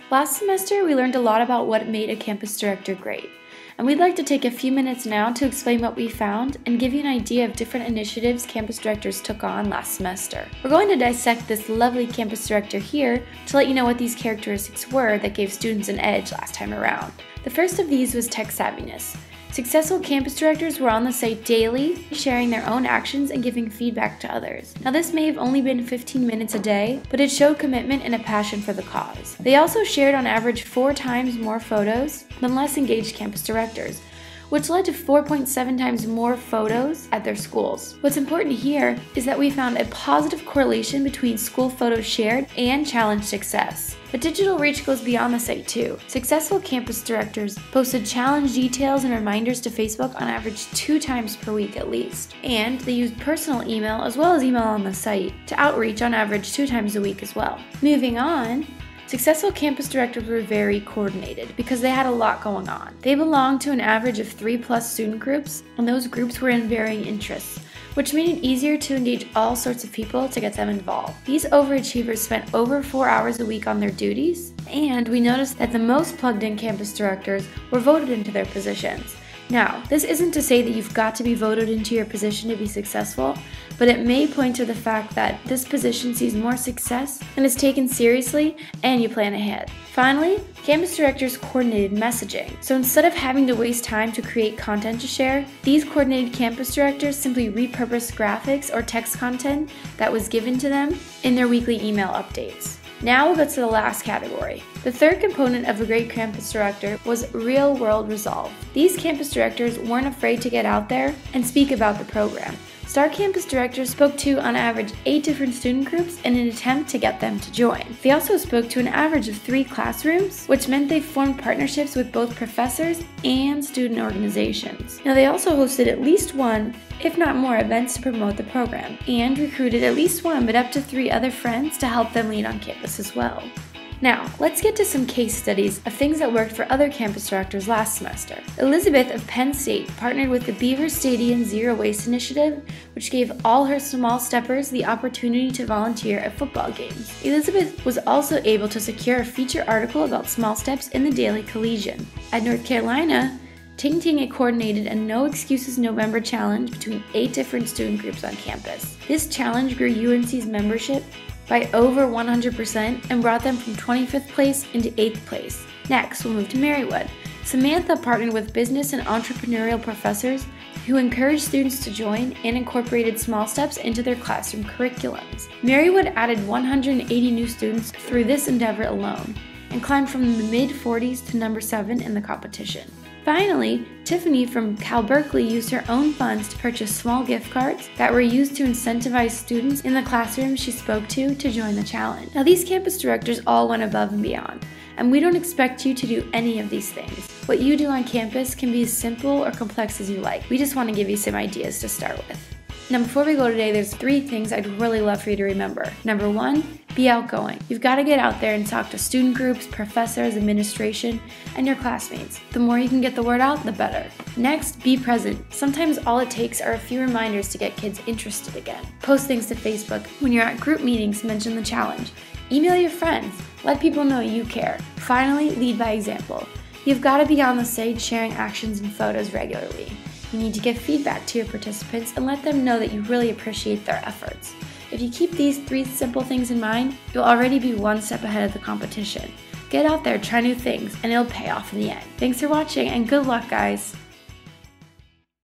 Last semester, we learned a lot about what made a campus director great, and we'd like to take a few minutes now to explain what we found and give you an idea of different initiatives campus directors took on last semester. We're going to dissect this lovely campus director here to let you know what these characteristics were that gave students an edge last time around. The first of these was tech savviness. Successful campus directors were on the site daily, sharing their own actions and giving feedback to others. Now this may have only been 15 minutes a day, but it showed commitment and a passion for the cause. They also shared on average 4 times more photos than less engaged campus directors, which led to 4.7 times more photos at their schools. What's important here is that we found a positive correlation between school photos shared and challenge success. But digital reach goes beyond the site too. Successful campus directors posted challenge details and reminders to Facebook on average 2 times per week at least. And they used personal email as well as email on the site to outreach on average 2 times a week as well. Moving on, successful campus directors were very coordinated because they had a lot going on. They belonged to an average of 3+ student groups, and those groups were in varying interests, which made it easier to engage all sorts of people to get them involved. These overachievers spent over 4 hours a week on their duties, and we noticed that the most plugged-in campus directors were voted into their positions. Now, this isn't to say that you've got to be voted into your position to be successful, but it may point to the fact that this position sees more success and is taken seriously and you plan ahead. Finally, campus directors coordinated messaging. So instead of having to waste time to create content to share, these coordinated campus directors simply repurposed graphics or text content that was given to them in their weekly email updates. Now we'll go to the last category. The third component of a great campus director was real-world resolve. These campus directors weren't afraid to get out there and speak about the program. Star campus directors spoke to, on average, 8 different student groups in an attempt to get them to join. They also spoke to an average of 3 classrooms, which meant they formed partnerships with both professors and student organizations. Now, they also hosted at least 1, if not more, events to promote the program, and recruited at least 1 but up to 3 other friends to help them lead on campus as well. Now, let's get to some case studies of things that worked for other campus directors last semester. Elizabeth of Penn State partnered with the Beaver Stadium Zero Waste Initiative, which gave all her small steppers the opportunity to volunteer at football games. Elizabeth was also able to secure a feature article about small steps in the Daily Collegian. At North Carolina, Ting Ting coordinated a No Excuses November challenge between 8 different student groups on campus. This challenge grew UNC's membership by over 100% and brought them from 25th place into 8th place. Next, we'll move to Marywood. Samantha partnered with business and entrepreneurial professors who encouraged students to join and incorporated small steps into their classroom curriculums. Marywood added 180 new students through this endeavor alone and climbed from the mid-40s to number 7 in the competition. Finally, Tiffany from Cal Berkeley used her own funds to purchase small gift cards that were used to incentivize students in the classroom she spoke to join the challenge. Now, these campus directors all went above and beyond, and we don't expect you to do any of these things. What you do on campus can be as simple or complex as you like. We just want to give you some ideas to start with. Now, before we go today, there's 3 things I'd really love for you to remember. Number 1, be outgoing. You've got to get out there and talk to student groups, professors, administration, and your classmates. The more you can get the word out, the better. Next, be present. Sometimes all it takes are a few reminders to get kids interested again. Post things to Facebook. When you're at group meetings, mention the challenge. Email your friends. Let people know you care. Finally, lead by example. You've got to be on the stage sharing actions and photos regularly. You need to give feedback to your participants and let them know that you really appreciate their efforts. If you keep these 3 simple things in mind, you'll already be 1 step ahead of the competition. Get out there, try new things, and it'll pay off in the end. Thanks for watching, and good luck, guys!